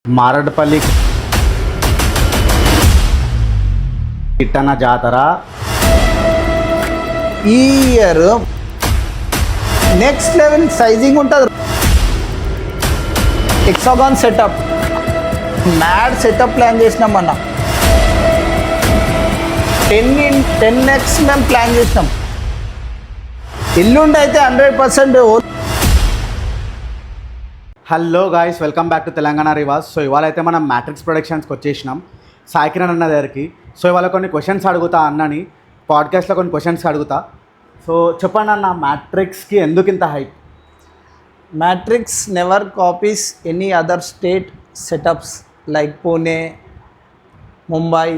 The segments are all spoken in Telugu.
మారడపల్లి కిట్టన జాతర ఈ ఇయర్ నెక్స్ట్ లెవెల్ సైజింగ్ ఉంటుంది. Hexagon setup mad setup plan చేసినాం అన్న. 10x మేము ప్లాన్ చేసినాం. ఎల్లుండి అయితే 100%. Hello guys, welcome back to Telangana రివాజ్. So ఇవాళ అయితే మనం మ్యాట్రిక్స్ ప్రొడక్షన్స్కి వచ్చేసినాం సాయి కిరణ్ అన్న దగ్గరికి. సో ఇవాళ కొన్ని క్వశ్చన్స్ అడుగుతా అన్నని, పాడ్కాస్ట్లో కొన్ని క్వశ్చన్స్ అడుగుతా. సో చెప్పండి అన్న, మ్యాట్రిక్స్కి ఎందుకు ఇంత hype? Matrix never copies any other state setups like Pune, Mumbai,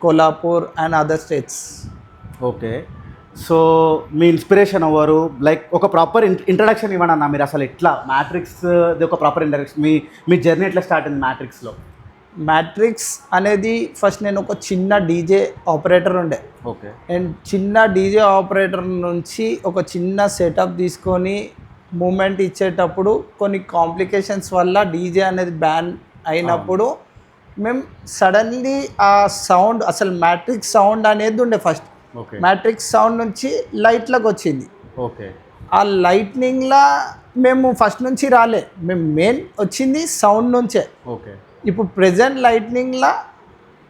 Kolhapur and other states. Okay, so me inspiration ఎవరు? లైక్ ఒక ప్రాపర్ ఇంట్రడక్షన్ ఇవ్వండి అన్న. మీరు అసలు ఎట్లా మ్యాట్రిక్స్ది ఒక ప్రాపర్ ఇంట్రడక్షన్, మీ జర్నీ ఎట్లా స్టార్ట్ అయింది మ్యాట్రిక్స్లో? మ్యాట్రిక్స్ అనేది ఫస్ట్ నేను ఒక చిన్న డీజే ఆపరేటర్ ఉండే. ఓకే, అండ్ చిన్న డీజే ఆపరేటర్ నుంచి ఒక చిన్న సెటప్ తీసుకొని మూమెంట్ ఇచ్చేటప్పుడు కొన్ని కాంప్లికేషన్స్ వల్ల డీజే అనేది బ్యాన్ అయినప్పుడు మేము సడన్లీ ఆ సౌండ్, అసలు మ్యాట్రిక్స్ సౌండ్ అనేది ఉండే ఫస్ట్. ఓకే, మ్యాట్రిక్స్ సౌండ్ నుంచి లైట్లకు వచ్చింది. ఓకే, ఆ లైట్నింగ్లా మేము ఫస్ట్ నుంచి రాలే, మేము మెయిన్ వచ్చింది సౌండ్ నుంచే. ఓకే, ఇప్పుడు ప్రెజెంట్ లైట్నింగ్లా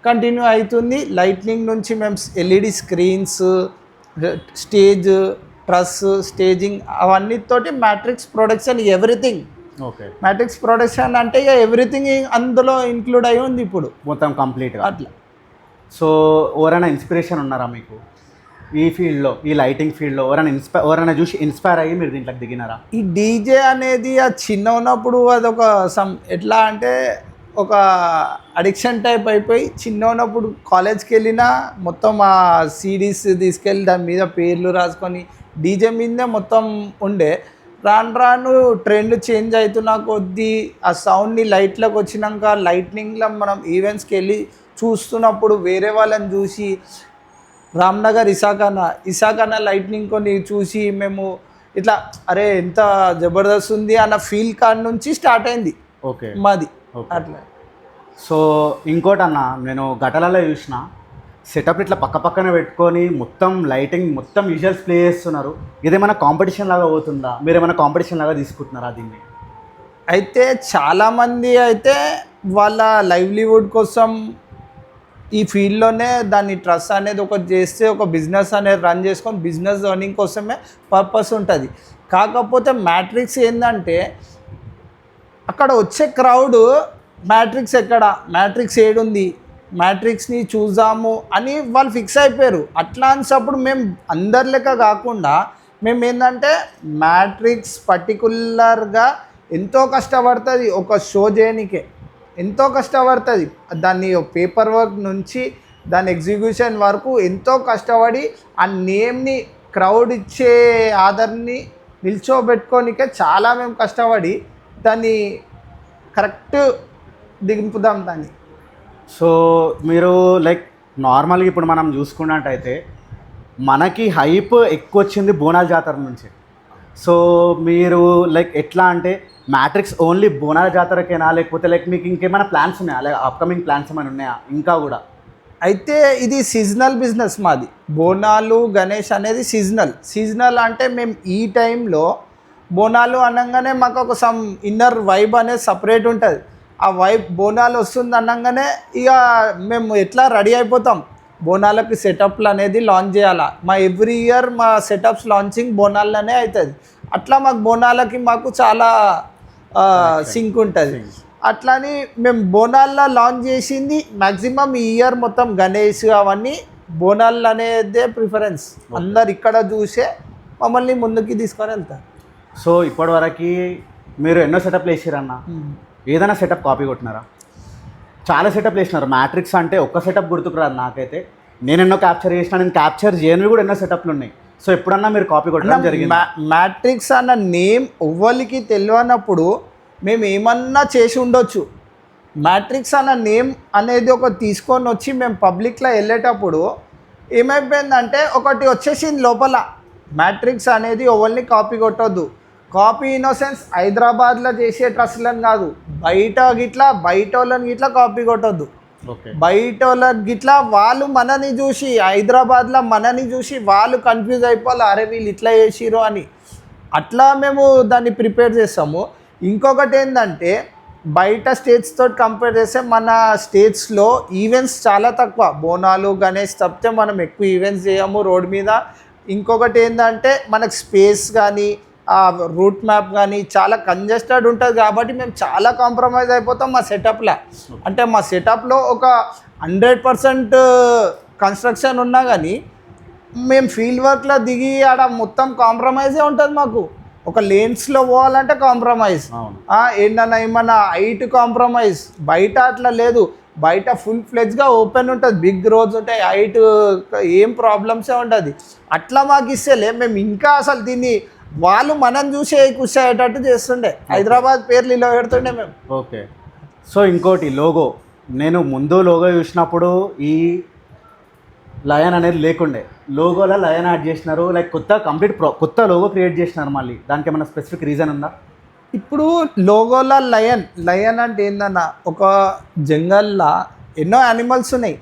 కంటిన్యూ అవుతుంది. లైట్నింగ్ నుంచి మేము LED screens, stage, truss, staging అవన్నీతోటి matrix production everything. Okay, matrix production అంటే ఇక ఎవ్రీథింగ్ అందులో ఇంక్లూడ్ అయి ఉంది ఇప్పుడు మొత్తం కంప్లీట్గా అట్లా. సో ఎవరైనా ఇన్స్పిరేషన్ ఉన్నారా మీకు ఈ ఫీల్డ్లో, ఈ లైటింగ్ ఫీల్డ్లో? ఎవరైనా చూసి ఇన్స్పైర్ అయ్యి మీరు దీంట్లోకి దిగినారా? ఈ డీజే అనేది ఆ చిన్న ఉన్నప్పుడు అదొక ఎట్లా అంటే ఒక అడిక్షన్ టైప్ అయిపోయి, చిన్న ఉన్నప్పుడు కాలేజ్కి వెళ్ళినా మొత్తం ఆ సీడీస్ తీసుకెళ్ళి దాని మీద పేర్లు రాసుకొని డీజే మీదే మొత్తం ఉండే. రాను రాను ట్రెండ్ చేంజ్ అవుతున్నా కొద్దీ ఆ సౌండ్ని లైట్లోకి వచ్చినాక లైట్నింగ్లో మనం ఈవెంట్స్కి వెళ్ళి చూస్తున్నప్పుడు వేరే వాళ్ళని చూసి, రామ్నగర్ ఇసాకానా లైట్నింగ్ కొన్ని చూసి మేము ఇట్లా అరే ఎంత జబర్దస్త్ ఉంది అన్న ఫీల్ కాడ నుంచి స్టార్ట్ అయింది. ఓకే, మాది అట్లా. సో ఇంకోటి అన్న, నేను గటలలో చూసిన సెటప్ ఇట్లా పక్క పక్కన పెట్టుకొని మొత్తం లైటింగ్, మొత్తం విజువల్స్ ప్లే చేస్తున్నారు. ఇదేమైనా కాంపిటీషన్ లాగా అవుతుందా? మీరు ఏమైనా కాంపిటీషన్ లాగా తీసుకుంటున్నారా దీన్ని? అయితే చాలామంది అయితే వాళ్ళ లైవ్లీవుడ్ కోసం ఈ ఫీల్డ్లోనే దాన్ని ట్రస్ట్ అనేది ఒకటి చేస్తే ఒక బిజినెస్ అనేది రన్ చేసుకొని బిజినెస్ ఎర్నింగ్ కోసమే పర్పస్ ఉంటుంది. కాకపోతే మ్యాట్రిక్స్ ఏంటంటే అక్కడ వచ్చే క్రౌడ్ మ్యాట్రిక్స్ ఎక్కడ, మ్యాట్రిక్స్ ఏడుంది, మ్యాట్రిక్స్ని చూద్దాము అని వాళ్ళు ఫిక్స్ అయిపోయారు. అట్లా అనినప్పుడు మేము అందరి లెక్క కాకుండా మేము ఏంటంటే మ్యాట్రిక్స్ పర్టికులర్గా ఎంతో కష్టపడుతుంది ఒక షో చేయడానికే, ఎంతో కష్టపడుతుంది. దాన్ని పేపర్ వర్క్ నుంచి దాని ఎగ్జిక్యూషన్ వరకు ఎంతో కష్టపడి ఆ నేమ్ని, క్రౌడ్ ఇచ్చే ఆదర్ని నిల్చోబెట్టుకోనికే చాలా మేము కష్టపడి దాన్ని కరెక్ట్ దింపుదాం దాన్ని. సో మీరు లైక్ నార్మల్గా ఇప్పుడు మనం చూసుకున్నట్టయితే మనకి హైప్ ఎక్కువ వచ్చింది బోనాల జాతర నుంచి. సో మీరు లైక్ ఎట్లా అంటే మ్యాట్రిక్స్ ఓన్లీ బోనాల జాతరకేనా, లేకపోతే లైక్ మీకు ఇంకేమైనా ప్లాన్స్ ఉన్నాయా, లైక్ అప్కమింగ్ ప్లాన్స్ ఏమైనా ఉన్నాయా ఇంకా కూడా? అయితే ఇది సీజనల్ బిజినెస్ మాది. బోనాలు, గణేష్ అనేది సీజనల్ అంటే మేము ఈ టైంలో బోనాలు అనగానే మాకు ఒక సమ్ ఇన్నర్ వైబ్ అనేది సపరేట్ ఉంటుంది. ఆ వైబ్ బోనాలు వస్తుంది అనగానే ఇక మేము ఎట్లా రెడీ అయిపోతాం, బోనాలకి సెటప్లు అనేది లాంచ్ చేయాలా. మా ఎవ్రీ ఇయర్ మా సెటప్స్ లాంచింగ్ బోనాల్లోనే అవుతుంది. అట్లా మాకు బోనాలకి మాకు చాలా సింక్ ఉంటుంది. అట్లని మేము బోనాల్లో లాంచ్ చేసింది మ్యాక్సిమం ఈ ఇయర్ మొత్తం గణేష్ అవన్నీ బోనాలు అనేదే ప్రిఫరెన్స్. అందరు ఇక్కడ చూసే మమ్మల్ని ముందుకి తీసుకొని వెళ్తారు. సో ఇప్పటివరకు మీరు ఎన్నో సెటప్లు వేసారన్న, ఏదైనా సెటప్ కాపీ కొట్టినారా? చాలా సెటప్లు వేసినారు. మ్యాట్రిక్స్ అంటే ఒక్క సెటప్ గుర్తుకురాదు నాకైతే. నేను ఎన్నో క్యాప్చర్ చేసినా, నేను క్యాప్చర్ చేయనివి కూడా ఎన్నో సెటప్లు ఉన్నాయి. సో ఎప్పుడన్నా మీరు కాపీ కొట్టడం జరిగింది? మ్యాట్రిక్స్ అన్న నేమ్ ఎవ్వరికి తెలియనప్పుడు మేము ఏమన్నా చేసి ఉండొచ్చు. మ్యాట్రిక్స్ అన్న నేమ్ అనేది ఒక తీసుకొని వచ్చి మేము పబ్లిక్లో వెళ్ళేటప్పుడు ఏమైపోయిందంటే ఒకటి వచ్చేసింది లోపల, మ్యాట్రిక్స్ అనేది ఎవరిని కాపీ కొట్టొద్దు, కాపీ ఇన్నోసెన్స్ హైదరాబాద్లో చేసే ట్రస్ట్లను కాదు, బయట వాళ్ళని గిట్లా కాపీ కొట్టొద్దు. ఓకే. బయట వాళ్ళకి గిట్లా వాళ్ళు మనని చూసి హైదరాబాద్లో మనని చూసి వాళ్ళు కన్ఫ్యూజ్ అయిపోవాలి, అరే వీళ్ళు ఇట్లా చేసిరు అని. అట్లా మేము దాన్ని ప్రిపేర్ చేస్తాము. ఇంకొకటి ఏంటంటే బయట స్టేట్స్ తోటి కంపేర్ చేస్తే మన స్టేట్స్లో ఈవెంట్స్ చాలా తక్కువ. బోనాలు గణేష్ తప్పితే మనం ఎక్కువ ఈవెంట్స్ చేయము రోడ్ మీద. ఇంకొకటి ఏంటంటే మనకు స్పేస్ కానీ ఆ రూట్ మ్యాప్ కానీ చాలా కంజెస్టెడ్ ఉంటుంది కాబట్టి మేము చాలా కాంప్రమైజ్ అయిపోతాం మా సెటప్లో. అంటే మా సెటప్లో ఒక 100% కన్స్ట్రక్షన్ ఉన్నా కానీ మేము ఫీల్డ్ వర్క్లో దిగి ఆడ మొత్తం కాంప్రమైజే ఉంటుంది మాకు. ఒక లేన్స్లో పోవాలంటే కాంప్రమైజ్, ఏంటన్నా ఏమన్నా హైట్ కాంప్రమైజ్. బయట అట్లా లేదు, బయట ఫుల్ ఫ్లెజ్గా ఓపెన్ ఉంటుంది, బిగ్ రోడ్స్ ఉంటాయి, హైట్ ఏం ప్రాబ్లమ్సే ఉంటుంది. అట్లా మాకు ఇస్తేలే మేము ఇంకా అసలు దీన్ని వాళ్ళు మనం చూసే ఖుషి అయ్యేటట్టు చేస్తుండే, హైదరాబాద్ పేర్లు ఇలా పెడుతుండే మేము. ఓకే. సో ఇంకోటి లోగో, నేను ముందు లోగో చూసినప్పుడు ఈ లయన్ అనేది లేకుండే, లోగోలో లయన్ యాడ్ చేసినారు, లైక్ కొత్త లోగో క్రియేట్ చేసినారు. మళ్ళీ దానికి ఏమైనా స్పెసిఫిక్ రీజన్ ఉందా? ఇప్పుడు లోగోలో లయన్ అంటే ఏందన్న, ఒక జంగల్లో ఎన్నో యానిమల్స్ ఉన్నాయి.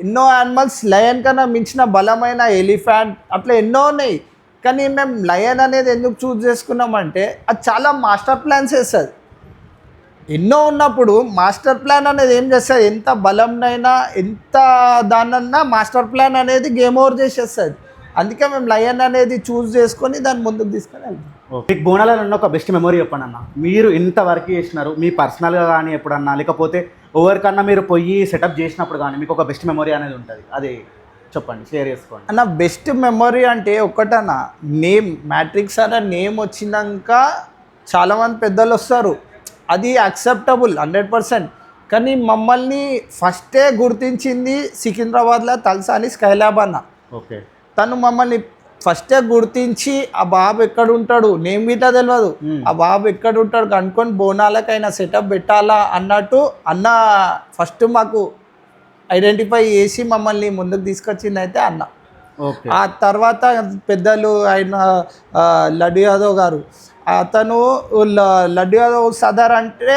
ఎన్నో యానిమల్స్ లయన్ కన్నా మించిన బలమైన ఎలిఫెంట్ అట్లా ఎన్నో ఉన్నాయి. కానీ మేము లయన్ అనేది ఎందుకు చూస్ చేసుకున్నామంటే అది చాలా మాస్టర్ ప్లాన్స్ వేస్తుంది. ఎన్నో ఉన్నప్పుడు మాస్టర్ ప్లాన్ అనేది ఏం చేస్తుంది, ఎంత బలంనైనా ఎంత దాన్నన్నా మాస్టర్ ప్లాన్ అనేది గేమ్ ఓవర్ చేసేస్తుంది. అందుకే మేము లయన్ అనేది చూస్ చేసుకొని దాన్ని ముందుకు తీసుకొని వెళ్తాం. మీకు బోనాలలో ఉన్న ఒక బెస్ట్ మెమరీ చెప్పండి అన్న. మీరు ఇంత వర్క్ చేసినారు, మీ పర్సనల్గా కానీ ఎప్పుడన్నా, లేకపోతే ఎవరికన్నా మీరు పోయి సెటప్ చేసినప్పుడు కానీ మీకు ఒక బెస్ట్ మెమరీ అనేది ఉంటుంది, అది చెప్పండి, షేర్ చేసుకోండి అన్న. బెస్ట్ మెమరీ అంటే ఒకటన్నా, నేమ్ మ్యాట్రిక్స్ అన్న నేమ్ వచ్చినాక చాలామంది పెద్దలు వస్తారు, అది యాక్సెప్టబుల్ 100%. కానీ మమ్మల్ని ఫస్టే గుర్తించింది సికింద్రాబాద్లో తలసాని స్కైలాబ్ అన్న. ఓకే. తను మమ్మల్ని ఫస్టే గుర్తించి ఆ బాబు ఎక్కడ ఉంటాడు, నేమ్ గిట్టా తెలియదు, ఆ బాబు ఎక్కడ ఉంటాడు కనుక్కొని బోనాలకైనా సెటప్ పెట్టాలా అన్నట్టు అన్న ఫస్ట్ మాకు ఐడెంటిఫై చేసి మమ్మల్ని ముందుకు తీసుకొచ్చింది అయితే అన్న. ఆ తర్వాత పెద్దలు ఆయన లడ్డు యాదవ్ గారు, అతను లడ్డు యాదవ్ సదర్ అంటే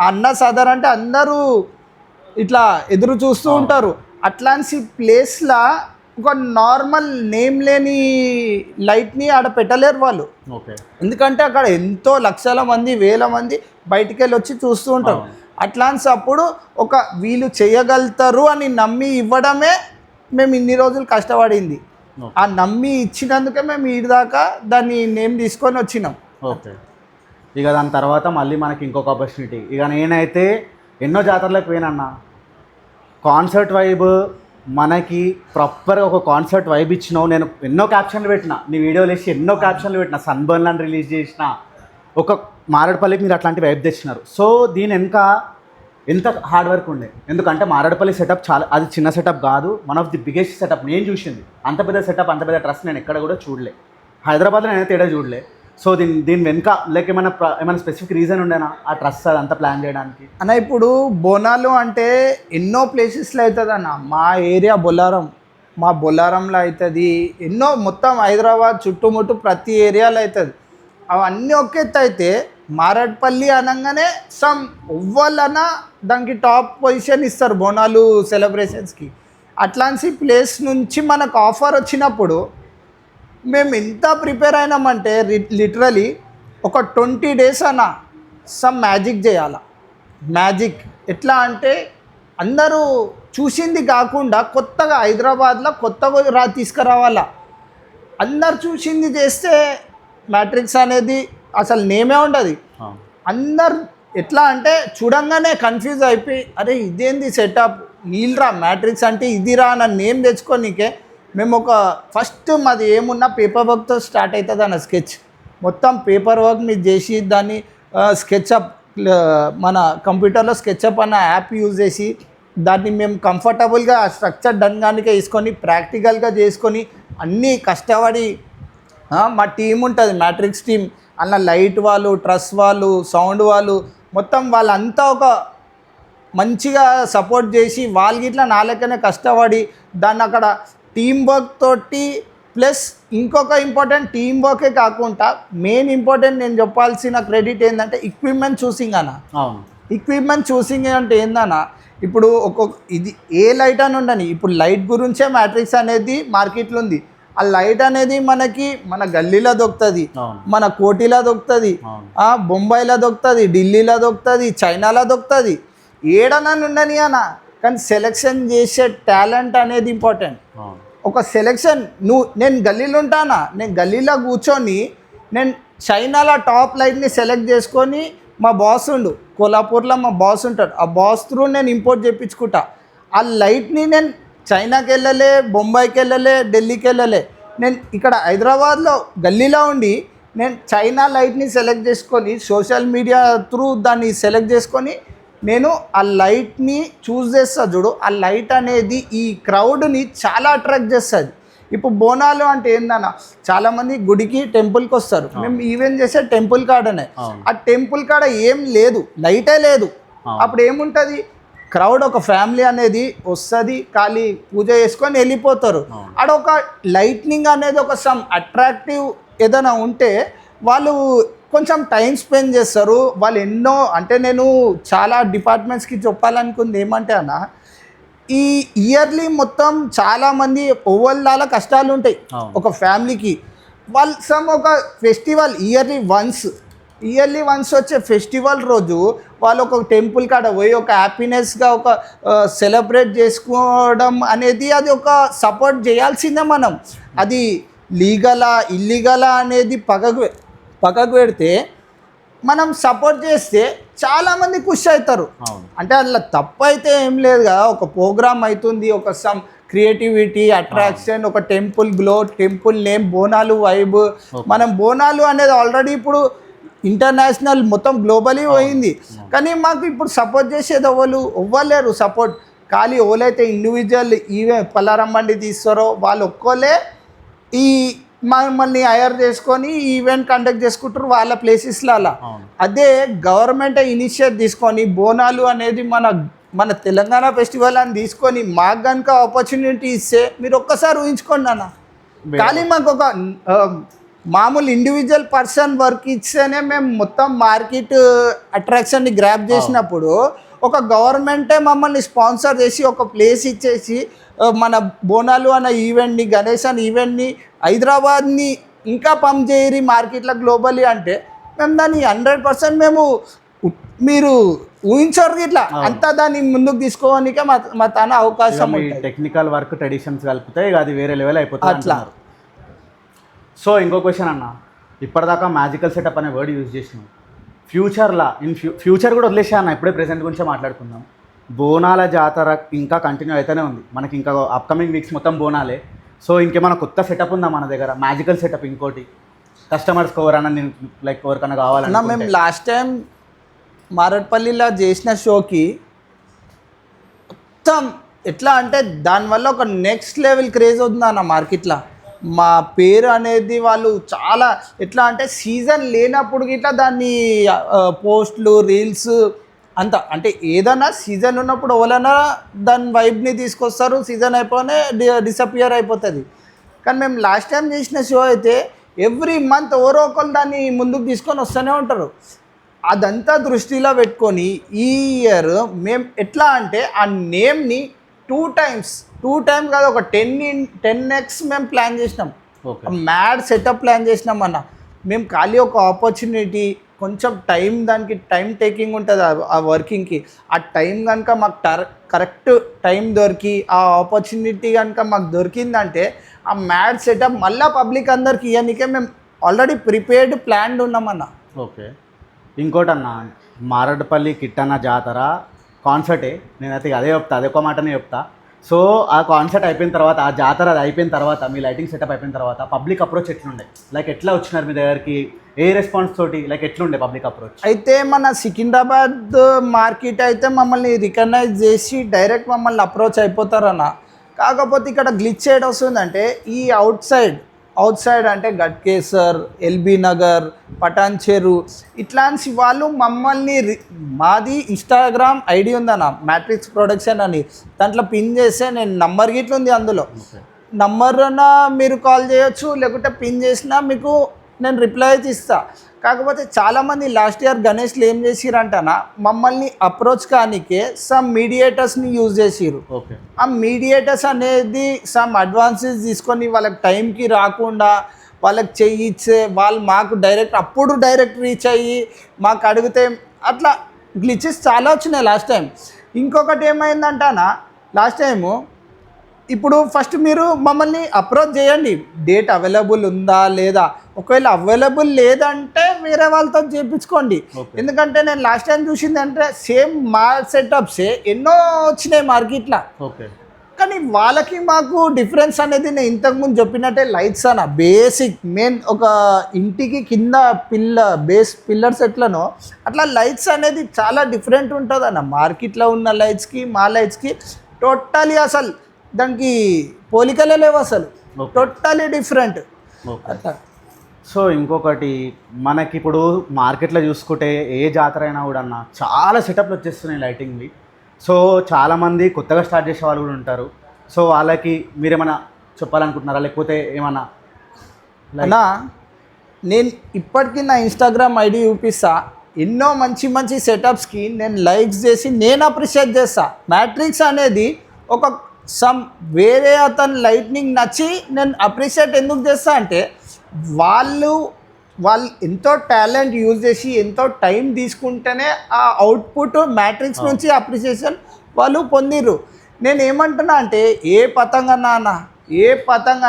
అన్న సదర్ అంటే అందరూ ఇట్లా ఎదురు చూస్తూ ఉంటారు. అట్లాంటి ప్లేస్లో ఒక నార్మల్ నేమ్ లేని లైట్ని ఆడ పెట్టలేరు వాళ్ళు. ఎందుకంటే అక్కడ ఎంతో లక్షల మంది వేల మంది బయటికి వెళ్ళి వచ్చి చూస్తూ ఉంటారు. అట్లాంటప్పుడు ఒక వీళ్ళు చేయగలుగుతారు అని నమ్మి ఇవ్వడమే మేము ఇన్ని రోజులు కష్టపడింది. ఆ నమ్మి ఇచ్చినందుకే మేము ఈ దాకా దాన్ని నేమ్ తీసుకొని వచ్చినాం. ఓకే. ఇక దాని తర్వాత మళ్ళీ మనకి ఇంకొక ఆపర్చునిటీ. ఇక నేనైతే ఎన్నో జాతరలకు పోయినన్నా, కాన్సర్ట్ వైబ్ మనకి ప్రాపర్గా ఒక కాన్సర్ట్ వైబ్ ఇచ్చినావు. నేను ఎన్నో క్యాప్షన్లు పెట్టిన, నీ వీడియోలు వేసి ఎన్నో క్యాప్షన్లు పెట్టిన, సన్బర్న్లను రిలీజ్ చేసిన, ఒక మారేడుపల్లికి మీరు అట్లాంటి వైబ్ తెచ్చినారు. సో దీని వెనుక ఎంత హార్డ్ వర్క్ ఉండే, ఎందుకంటే మారేడుపల్లి సెటప్ చాలా, అది చిన్న సెటప్ కాదు, one of the biggest setup నేను చూసింది. అంత పెద్ద సెటప్, అంత పెద్ద ట్రస్ట్ నేను ఎక్కడ కూడా చూడలే, హైదరాబాద్లో నేనైతే తేడా చూడలే. సో దీని వెనుక లైక్ ఏమైనా స్పెసిఫిక్ రీజన్ ఉండేనా ఆ ట్రస్ట్ అదంతా ప్లాన్ చేయడానికి? అన్న ఇప్పుడు బోనాలు అంటే ఎన్నో ప్లేసెస్లో అవుతుంది అన్న. మా ఏరియా బొల్లారం, మా బొల్లారంలో అవుతుంది, ఎన్నో మొత్తం హైదరాబాద్ చుట్టుముట్టు ప్రతి ఏరియాలో అవుతుంది. అవన్నీ ఒక ఎత్తు అయితే మారేడుపల్లి అనగానే ఎవ్వరన్నా దానికి టాప్ పొజిషన్ ఇస్తారు బోనాలు సెలబ్రేషన్స్కి. అట్లాంటి ప్లేస్ నుంచి మనకు ఆఫర్ వచ్చినప్పుడు మేము ఎంత ప్రిపేర్ అయినామంటే లిటరలీ ఒక 20 days అన్న మ్యాజిక్ చేయాల. మ్యాజిక్ ఎట్లా అంటే అందరూ చూసింది కాకుండా కొత్తగా హైదరాబాద్లో కొత్తగా తీసుకురావాలా. అందరు చూసింది చేస్తే మ్యాట్రిక్స్ అనేది అసలు నేమే ఉండదు. అందరు ఎట్లా అంటే చూడంగానే కన్ఫ్యూజ్ అయిపోయి అరే ఇదేంది సెటప్, వీళ్ళరా మ్యాట్రిక్స్ అంటే ఇదిరా అన్న నేమ్ తెచ్చుకోనికే మేము ఒక ఫస్ట్ మాది ఏమున్నా పేపర్ వర్క్తో స్టార్ట్ అవుతుంది అన్న. స్కెచ్ మొత్తం పేపర్ వర్క్ మీరు చేసి దాన్ని స్కెచ్అప్, మన కంప్యూటర్లో స్కెచ్అప్ అన్న యాప్ యూజ్ చేసి దాన్ని మేము కంఫర్టబుల్గా స్ట్రక్చర్ డన్ కానికే వేసుకొని ప్రాక్టికల్గా చేసుకొని అన్నీ కష్టపడి మా టీం ఉంటుంది మ్యాట్రిక్స్ టీం, అలా లైట్ వాళ్ళు, ట్రస్ వాళ్ళు, సౌండ్ వాళ్ళు, మొత్తం వాళ్ళంతా ఒక మంచిగా సపోర్ట్ చేసి వాళ్ళకి ఇట్లా నా లెక్కనే కష్టపడి దాన్ని అక్కడ టీం వర్క్ తోటి ప్లస్ ఇంకొక ఇంపార్టెంట్ టీమ్ వర్కే కాకుండా మెయిన్ ఇంపార్టెంట్ నేను చెప్పాల్సిన క్రెడిట్ ఏంటంటే ఎక్విప్మెంట్ చూసింగ్ అన్న. అవును. ఎక్విప్మెంట్ చూసింగ్ అంటే ఏందన్నా, ఇప్పుడు ఒక్కొక్క ఇది ఏ లైట్ అని ఉండని, ఇప్పుడు లైట్ గురించే మ్యాట్రిక్స్ అనేది మార్కెట్లో ఉంది. ఆ లైట్ అనేది మనకి మన గల్లీలో దొరుకుతుంది, మన కోటిలో దొరుకుతుంది, బొంబాయిలో దొరుకుతుంది, ఢిల్లీలో దొరుకుతుంది, చైనాలో దొరుకుతుంది, ఏడన్నా ఉండని అన్న. కానీ సెలెక్షన్ చేసే టాలెంట్ అనేది ఇంపార్టెంట్. ఒక సెలెక్షన్ నేను గల్లీలో ఉంటానా, నేను గల్లీలో కూర్చొని నేను చైనాలో టాప్ లైట్ని సెలెక్ట్ చేసుకొని మా బాస్ ఉండు కోల్హాపూర్లో మా బాస్ ఉంటాడు, ఆ బాస్ త్రూ నేను ఇంపోర్ట్ చేయించుకుంటా. ఆ లైట్ని నేను చైనాకి వెళ్ళలే, బొంబాయికి వెళ్ళలే, ఢిల్లీకి వెళ్ళలే, నేను ఇక్కడ హైదరాబాద్లో గల్లీలో ఉండి నేను చైనా లైట్ని సెలెక్ట్ చేసుకొని సోషల్ మీడియా త్రూ దాన్ని సెలెక్ట్ చేసుకొని నేను ఆ లైట్ని చూస్ చేస్తా చూడు. ఆ లైట్ అనేది ఈ క్రౌడ్ని చాలా అట్రాక్ట్ చేస్తుంది. ఇప్పుడు బోనాలు అంటే ఏందన్న, చాలామంది గుడికి టెంపుల్కి వస్తారు, మేము ఈవెంట్ చేసే టెంపుల్ కాడనే. ఆ టెంపుల్ కాడ ఏం లేదు, లైటే లేదు. అప్పుడు ఏముంటుంది, క్రౌడ్ ఒక ఫ్యామిలీ అనేది వస్తుంది, ఖాళీ పూజ చేసుకొని వెళ్ళిపోతారు. ఆడ ఒక లైట్నింగ్ అనేది ఒక సమ్ అట్రాక్టివ్ ఏదైనా ఉంటే వాళ్ళు కొంచెం టైం స్పెండ్ చేస్తారు. వాళ్ళు ఎన్నో అంటే నేను చాలా డిపార్ట్మెంట్స్కి చెప్పాలనుకుంది ఏమంటే అన్న, ఈ ఇయర్లీ మొత్తం చాలామంది ఓవర్లాల కష్టాలు ఉంటాయి ఒక ఫ్యామిలీకి. వాళ్ళు ఒక ఫెస్టివల్ ఇయర్లీ వన్స్ వచ్చే ఫెస్టివల్ రోజు వాళ్ళు ఒక టెంపుల్ కాడ పోయి ఒక హ్యాపీనెస్గా ఒక సెలబ్రేట్ చేసుకోవడం అనేది అది ఒక సపోర్ట్ చేయాల్సిందే మనం. అది లీగలా ఇల్లీగలా అనేది పక్కకు పెడితే మనం సపోర్ట్ చేస్తే చాలామంది ఖుషి అవుతారు. అంటే అట్లా తప్పు అయితే ఏం లేదు కదా, ఒక ప్రోగ్రామ్ అవుతుంది, ఒక సమ్ క్రియేటివిటీ అట్రాక్షన్, ఒక temple glow, temple name, Bonalu vibe. మనం బోనాలు అనేది ఆల్రెడీ ఇప్పుడు ఇంటర్నేషనల్ మొత్తం గ్లోబలీ పోయింది. కానీ మాకు ఇప్పుడు సపోర్ట్ చేసేది ఎవ్వలేరు సపోర్ట్. ఖాళీ ఎవరైతే ఇండివిజువల్ పలారం బండి తీస్తారో వాళ్ళు ఒక్కోలే ఈ మమ్మల్ని హైర్ చేసుకొని ఈవెంట్ కండక్ట్ చేసుకుంటారు వాళ్ళ ప్లేసెస్లో అలా. అదే గవర్నమెంట్ ఇనిషియేట్ తీసుకొని బోనాలు అనేది మన తెలంగాణ ఫెస్టివల్ అని తీసుకొని మాకు కనుక ఆపర్చునిటీ ఇస్తే మీరు ఒక్కసారి ఊహించుకోండి అన్న. కానీ మాకు ఒక మామూలు ఇండివిజువల్ పర్సన్ వర్క్ ఇస్తేనే మేము మొత్తం మార్కెట్ అట్రాక్షన్ని గ్రాప్ చేసినప్పుడు ఒక గవర్నమెంటే మమ్మల్ని స్పాన్సర్ చేసి ఒక ప్లేస్ ఇచ్చేసి మన బోనాలు అన్న ఈవెంట్ని, గణేష్ అన్న ఈవెంట్ని, హైదరాబాద్ని ఇంకా పంప్ చేయరి మార్కెట్లో గ్లోబలీ అంటే మేము దాన్ని 100% మేము మీరు ఊహించరు ఇట్లా అంతా దాన్ని ముందుకు తీసుకోవడానికే మా తన అవకాశం. టెక్నికల్ వర్క్ ట్రెడిషన్స్ కలిపితే అది వేరే లెవెల్ అయిపోతుంది అట్లా. సో ఇంకో క్వశ్చన్ అన్న, ఇప్పటిదాకా మ్యాజికల్ సెటప్ అనే వర్డ్ యూజ్ చేసినాం. ఫ్యూచర్లో ఫ్యూచర్ కూడా వదిలేసా అన్న, ఇప్పుడే ప్రెసెంట్ గురించే మాట్లాడుకుందాం. బోనాల జాతర ఇంకా కంటిన్యూ అయితేనే ఉంది, మనకి ఇంకా అప్కమింగ్ వీక్స్ మొత్తం బోనాలే. సో ఇంకేమైనా కొత్త సెటప్ ఉందా మన దగ్గర, మ్యాజికల్ సెటప్ ఇంకోటి కస్టమర్స్కి ఎవరైనా లైక్ ఎవరికైనా కావాలన్నా? మేము లాస్ట్ టైం మారట్పల్లిలో చేసిన షోకి మొత్తం ఎట్లా అంటే దానివల్ల ఒక నెక్స్ట్ లెవెల్ క్రేజ్ అవుతుంది అన్న మార్కెట్లో. మా పేరు అనేది వాళ్ళు చాలా ఎట్లా అంటే సీజన్ లేనప్పుడు గిట్లా దాన్ని పోస్ట్లు రీల్స్ అంత అంటే ఏదైనా సీజన్ ఉన్నప్పుడు ఎవరైనా దాని వైబ్ని తీసుకొస్తారు, సీజన్ అయిపోయినే డిసపియర్ అయిపోతుంది. కానీ మేము లాస్ట్ టైం చేసిన షో అయితే ఎవ్రీ మంత్ ఎవరో ఒకరు దాన్ని ముందుకు తీసుకొని వస్తూనే ఉంటారు. అదంతా దృష్టిలో పెట్టుకొని ఈ ఇయర్ మేము ఎట్లా అంటే ఆ నేమ్ని టూ టైమ్స్ కాదు ఒక 10x మేము ప్లాన్ చేసినాం. మ్యాడ్ సెటప్ ప్లాన్ చేసినాం అన్న. మేము ఖాళీ ఒక ఆపర్చునిటీ కొంచెం టైం, దానికి టైం టేకింగ్ ఉంటుంది ఆ వర్కింగ్కి. ఆ టైం కనుక మాకు కరెక్ట్ టైం దొరికి ఆ ఆపర్చునిటీ కనుక మాకు దొరికిందంటే ఆ మ్యాడ్ సెటప్ మళ్ళీ పబ్లిక్ అందరికి ఇవన్నీకే మేము ఆల్రెడీ ప్రిపేర్డ్ ప్లాన్డ్ ఉన్నామన్న. ఓకే. ఇంకోటి అన్న, మారడపల్లి కిట్టన్న జాతర కాన్సర్టే, నేనైతే అదే చెప్తా, అదే ఒక మాటనే చెప్తా. సో ఆ కాన్సర్ట్ అయిపోయిన తర్వాత, ఆ జాతర అది అయిపోయిన తర్వాత, మీ లైటింగ్ సెటప్ అయిపోయిన తర్వాత పబ్లిక్ అప్రోచ్ ఎట్లుండే, లైక్ ఎట్లా వచ్చినారు మీ దగ్గరికి, ఏ రెస్పాన్స్ తోటి, లైక్ ఎట్లుండే పబ్లిక్ అప్రోచ్? అయితే మన సికింద్రాబాద్ మార్కెట్ అయితే మమ్మల్ని రికగ్నైజ్ చేసి డైరెక్ట్ మమ్మల్ని అప్రోచ్ అయిపోతారన్న. కాకపోతే ఇక్కడ గ్లిచ్ ఏడ్ వస్తుందంటే ఈ అవుట్ సైడ్ అంటే గట్కేసర్, ఎల్బీ నగర్, పటాన్ చెరు ఇట్లాంటి వాళ్ళు మమ్మల్ని మాది ఇన్స్టాగ్రామ్ ఐడి ఉందన్న మ్యాట్రిక్స్ ప్రొడక్షన్ అని, దాంట్లో పిన్ చేస్తే నేను నంబర్ గిట్ల ఉంది అందులో. నంబర్న మీరు కాల్ చేయొచ్చు, లేకుంటే పిన్ చేసినా మీకు నేను రిప్లై అయితే ఇస్తా. కాకపోతే చాలామంది లాస్ట్ ఇయర్ గణేష్లు ఏం చేసిరంటనా, మమ్మల్ని అప్రోచ్ కానికే సమ్ మీడియేటర్స్ని యూజ్ చేసిరు. ఓకే. ఆ మీడియేటర్స్ అనేది సమ్ అడ్వాన్సెస్ తీసుకొని వాళ్ళకి టైంకి రాకుండా వాళ్ళకి చెయ్యిచ్చే, వాళ్ళు మాకు డైరెక్ట్ రీచ్ అయ్యి మాకు అడిగితే అట్లా గ్లిచెస్ చాలా వచ్చినాయి లాస్ట్ టైం. ఇంకొకటి ఏమైందంటానా, లాస్ట్ టైము ఇప్పుడు ఫస్ట్ మీరు మమ్మల్ని అప్రోచ్ చేయండి, డేట్ అవైలబుల్ ఉందా లేదా. ఒకవేళ అవైలబుల్ లేదంటే వేరే వాళ్ళతో చేయించుకోండి. ఎందుకంటే నేను లాస్ట్ టైం చూసింది అంటే సేమ్ మా సెటప్సే ఎన్నో వచ్చినాయి మార్కెట్లో. ఓకే. కానీ వాళ్ళకి మాకు డిఫరెన్స్ అనేది నేను ఇంతకుముందు చెప్పినట్టే లైట్స్ అన్న బేసిక్ మెయిన్ ఒక ఇంటికి కింద బేస్ పిల్లర్స్ ఎట్లనో అట్లా లైట్స్ అనేది చాలా డిఫరెంట్ ఉంటుంది అన్న. మార్కెట్లో ఉన్న లైట్స్కి మా లైట్స్కి టోటలీ అసలు దానికి పోలికలే లేవు అసలు, టోటలీ డిఫరెంట్ అట్లా. సో ఇంకొకటి మనకి ఇప్పుడు మార్కెట్లో చూసుకుంటే ఏ జాతర అయినా కూడా అన్న చాలా సెటప్లు వచ్చేస్తున్నాయి లైటింగ్వి. సో చాలామంది కొత్తగా స్టార్ట్ చేసే వాళ్ళు కూడా ఉంటారు. సో వాళ్ళకి మీరేమైనా చెప్పాలనుకుంటున్నారా, లేకపోతే ఏమన్నా? అన్నా నేను ఇప్పటికీ నా ఇన్స్టాగ్రామ్ ఐడి చూపిస్తా, ఎన్నో మంచి మంచి సెటప్స్కి నేను లైక్స్ చేసి నేను అప్రిషియేట్ చేస్తా. మ్యాట్రిక్స్ అనేది ఒక వేరే అతను లైట్నింగ్ నచ్చి నేను అప్రిషియేట్ ఎందుకు చేస్తా అంటే వాళ్ళు ఎంతో టాలెంట్ యూజ్ చేసి ఎంతో టైం తీసుకుంటేనే ఆ అవుట్పుట్ మ్యాట్రిక్స్ నుంచి అప్రిషియేషన్ వాళ్ళు పొందిర్రు. నేను ఏమంటున్నా అంటే ఏ పతంగ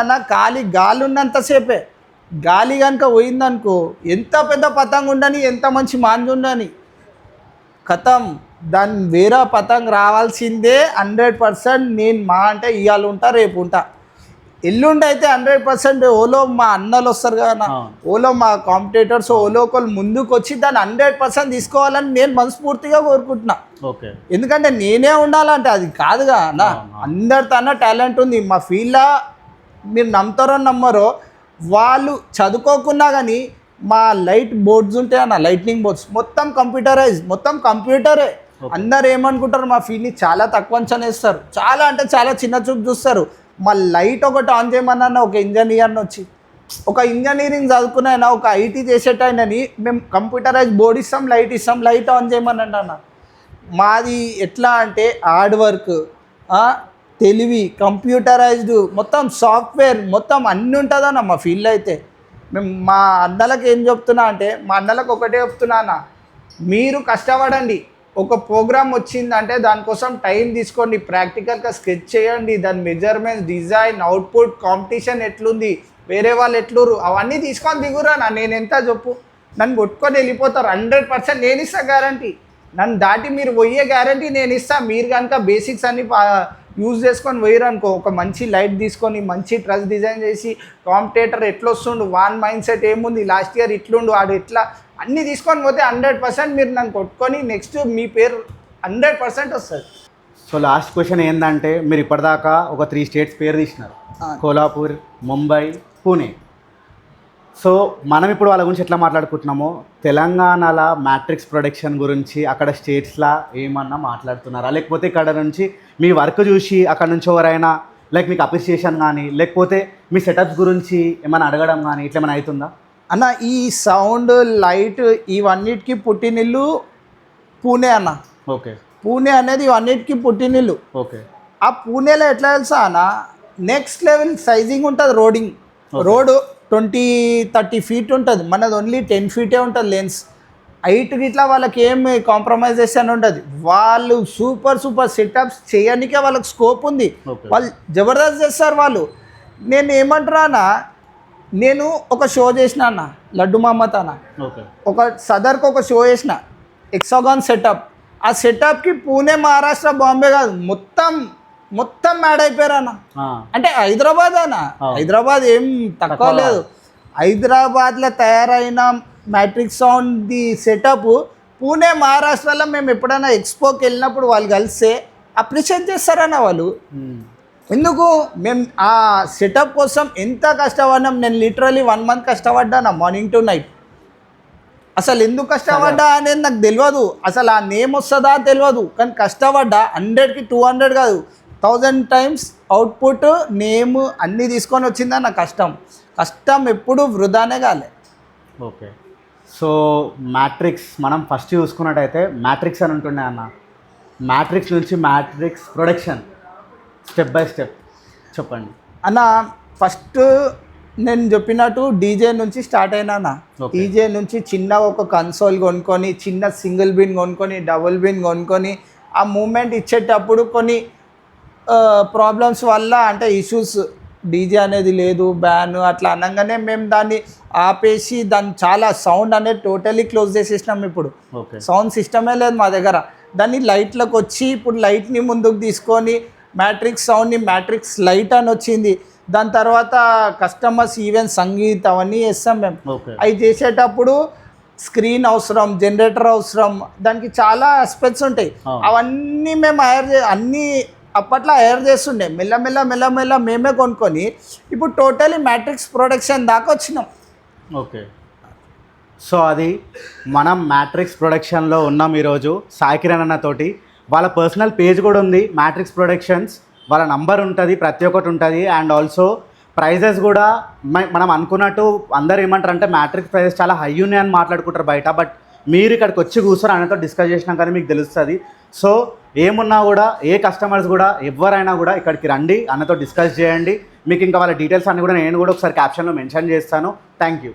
అన్నా గాలి ఉన్నంతసేపే, గాలి కనుక పోయిందనుకో ఎంత పెద్ద పతంగ ఉండని, ఎంత మంచి మాంజు ఉండని, కథం దాన్ని వేరే పతంగ రావాల్సిందే 100%. నేను మా అంటే ఇవాళ ఉంటా రేపు ఉంటా, ఎల్లుండి అయితే 100% ఓలో మా అన్నలు వస్తారు కదా, ఓలో మా కాంపిటేటర్స్ ఓలో ఒకళ్ళు ముందుకు వచ్చి దాన్ని 100% తీసుకోవాలని నేను మనస్ఫూర్తిగా కోరుకుంటున్నా. ఓకే. ఎందుకంటే నేనే ఉండాలంటే అది కాదుగా అన్న, అందరితో టాలెంట్ ఉంది మా ఫీల్డ్లో. మీరు నమ్ముతారో నమ్మరో, వాళ్ళు చదువుకోకున్నా కానీ మా లైట్ బోర్డ్స్ ఉంటాయి అన్న, లైట్నింగ్ బోర్డ్స్ మొత్తం కంప్యూటరే. అందరు ఏమనుకుంటారు, మా ఫీల్డ్ని చాలా తక్కువ అంచనా వేస్తారు, చాలా అంటే చాలా చిన్న చూపు చూస్తారు. మా లైట్ ఒకటి ఆన్ చేయమన్నా ఒక ఇంజనీర్ని వచ్చి, ఒక ఇంజనీరింగ్ చదువుకున్న ఒక ఐటీ చేసేటైనని మేము కంప్యూటరైజ్ బోర్డ్ ఇస్తాం, లైట్ ఆన్ చేయమనండి అన్న. మాది ఎట్లా అంటే హార్డ్ వర్క్, తెలివి, కంప్యూటరైజ్డ్ మొత్తం సాఫ్ట్వేర్ మొత్తం అన్నీ ఉంటుందన్న మా ఫీల్డ్లో అయితే. మేము మా అన్నలకు ఏం చెప్తున్నా అంటే, మా అన్నలకు ఒకటే చెప్తున్నా అన్న, మీరు కష్టపడండి. ఒక ప్రోగ్రామ్ వచ్చిందంటే దానికోసం టైం తీసుకోండి, ప్రాక్టికల్గా స్కెచ్ చేయండి, దాని మెజర్మెంట్స్, డిజైన్, అవుట్పుట్, కాంపిటీషన్ ఎట్లుంది, వేరే వాళ్ళు ఎట్లురు, అవన్నీ తీసుకొని దిగురా. నేను ఎంత చెప్పు, నన్ను కొట్టుకొని వెళ్ళిపోతారు. 100% నేను ఇస్తా గ్యారంటీ. నన్ను దాటి మీరు పోయే గ్యారంటీ నేను ఇస్తాను. మీరు కనుక బేసిక్స్ అన్ని యూజ్ చేసుకొని పోయిరనుకో, ఒక మంచి లైట్ తీసుకొని మంచి ట్రస్ డిజైన్ చేసి కాంపిటేటర్ ఎట్లా వస్తుండు, వాన్ మైండ్ సెట్ ఏముంది, లాస్ట్ ఇయర్ ఇట్లుండు వాడు ఎట్లా, అన్నీ తీసుకొని పోతే 100% మీరు నన్ను కొట్టుకొని నెక్స్ట్ మీ పేరు 100% వస్తుంది. సో లాస్ట్ క్వశ్చన్ ఏంటంటే, మీరు ఇప్పటిదాకా ఒక 3 స్టేట్స్ పేరు తీసినారు, కోల్హాపూర్, ముంబై, పూణే. సో మనం ఇప్పుడు వాళ్ళ గురించి ఎట్లా మాట్లాడుకుంటున్నామో, తెలంగాణలో మ్యాట్రిక్స్ ప్రొడక్షన్ గురించి అక్కడ స్టేట్స్లో ఏమన్నా మాట్లాడుతున్నారా, లేకపోతే ఇక్కడ నుంచి మీ వర్క్ చూసి అక్కడ నుంచి ఎవరైనా లైక్ మీకు అప్రిషియేషన్ కానీ, లేకపోతే మీ సెటప్స్ గురించి ఏమైనా అడగడం కానీ ఇట్లా ఏమైనా అవుతుందా అన్న? ఈ సౌండ్, లైట్ ఇవన్నిటికీ పుట్టినిల్లు పూణే అన్న. ఓకే. పూణే అనేది ఇవన్నిటికీ పుట్టినిల్లు. ఓకే. ఆ పూణేలో ఎట్లా తెలుసా అన్న, నెక్స్ట్ లెవెల్ సైజింగ్ ఉంటుంది. రోడ్ 20-30 ఫీట్ ఉంటుంది, మనది ఓన్లీ 10 ఫీటే ఉంటుంది లెన్స్. హైట్కి ఇట్లా వాళ్ళకి ఏమి కాంప్రమైజేషన్ ఉండదు. వాళ్ళు సూపర్ సెటప్స్ చేయడానికే వాళ్ళకి స్కోప్ ఉంది, వాళ్ళు జబర్దస్త్ చేస్తారు వాళ్ళు. నేను ఏమంటున్నా అన్న, నేను ఒక షో చేసిన అన్న లడ్డు మహమ్మద్ అన్న, ఒక సదర్కి ఒక షో చేసిన ఎక్సాగాన్ సెటప్. ఆ సెటప్కి పూణే, మహారాష్ట్ర, బాంబే కాదు మొత్తం యాడ్ అయిపోయారు అన్న. అంటే హైదరాబాద్ అన్న, హైదరాబాద్ ఏం తక్కువ లేదు. హైదరాబాద్లో తయారైన matrix sound the setup Pune, మహారాష్ట్రలో మేము ఎప్పుడైనా ఎక్స్పోకి వెళ్ళినప్పుడు వాళ్ళు కలిస్తే అప్రిషియేట్ చేస్తారన్న వాళ్ళు. ఎందుకు మేము ఆ సెటప్ కోసం ఎంత కష్టపడ్డాం. నేను లిటరలీ 1 month కష్టపడ్డాను మార్నింగ్ టు నైట్. అసలు ఎందుకు కష్టపడ్డా అనేది నాకు తెలియదు, అసలు ఆ నేమ్ వస్తుందా తెలియదు, కానీ కష్టపడ్డా. 100కి 200 కాదు, 1000 టైమ్స్ అవుట్పుట్ నేమ్ అన్నీ తీసుకొని వచ్చిందన్న కష్టం ఎప్పుడు వృధానే కాలే. ఓకే. సో మ్యాట్రిక్స్ మనం ఫస్ట్ చూసుకున్నట్టయితే మ్యాట్రిక్స్ అని ఉంటుండే అన్న. మ్యాట్రిక్స్ నుంచి matrix production step by step చెప్పండి అన్న. ఫస్ట్ నేను చెప్పినట్టు డీజే నుంచి స్టార్ట్ అయినా. Okay. డీజే నుంచి చిన్న ఒక కన్సోల్ కొనుక్కొని, చిన్న సింగిల్ బిన్ కొనుక్కొని, డబుల్ బిన్ కొనుక్కొని, ఆ మూమెంట్ ఇచ్చేటప్పుడు కొన్ని ప్రాబ్లమ్స్ వల్ల అంటే ఇష్యూస్, డీజే అనేది లేదు, బ్యాన్ అట్లా అనగానే మేము దాన్ని ఆపేసి దాన్ని చాలా సౌండ్ అనేది టోటలీ క్లోజ్ చేసేసినాం. ఇప్పుడు ఓకే. సౌండ్ సిస్టమే లేదు మా దగ్గర. దాన్ని లైట్లకు వచ్చి ఇప్పుడు లైట్ని ముందుకు తీసుకొని మ్యాట్రిక్స్ సౌండ్ని మ్యాట్రిక్స్ లైట్ అని వచ్చింది. దాని తర్వాత కస్టమర్స్ ఈవెన్ సంగీత్ అవన్నీ చేస్తాం మేము. ఓకే. అవి చేసేటప్పుడు స్క్రీన్ అవసరం, జనరేటర్ అవసరం, దానికి చాలా ఆస్పెక్ట్స్ ఉంటాయి. అవన్నీ మేము అన్నీ అప్పట్లో హైర్ చేస్తుండే. మెల్లమెల్ల మేమే కొనుక్కొని ఇప్పుడు టోటలీ మ్యాట్రిక్స్ ప్రొడక్షన్ దాకా వచ్చినాం. ఓకే. సో అది మనం మ్యాట్రిక్స్ ప్రొడక్షన్లో ఉన్నాం ఈరోజు సాయి కిరణ్ అన్నతోటి. వాళ్ళ పర్సనల్ పేజ్ కూడా ఉంది మ్యాట్రిక్స్ ప్రొడక్షన్స్, వాళ్ళ నంబర్ ఉంటుంది, ప్రతి ఒక్కటి ఉంటుంది. అండ్ ఆల్సో ప్రైజెస్ కూడా మనం అనుకున్నట్టు అందరు ఏమంటారు అంటే మ్యాట్రిక్స్ ప్రైజెస్ చాలా హై ఉన్నాయి అని మాట్లాడుకుంటారు బయట. బట్ మీరు ఇక్కడికి వచ్చి కూర్చొని ఆయనతో డిస్కస్ చేసినాం కానీ మీకు తెలుస్తుంది. సో ఏమున్నా కూడా ఏ కస్టమర్స్ కూడా ఎవరైనా కూడా ఇక్కడికి రండి, అన్నతో డిస్కస్ చేయండి. మీకు ఇంకా వాళ్ళ డీటెయిల్స్ అన్నీ కూడా నేను కూడా ఒకసారి క్యాప్షన్లో మెన్షన్ చేస్తాను. Thank you.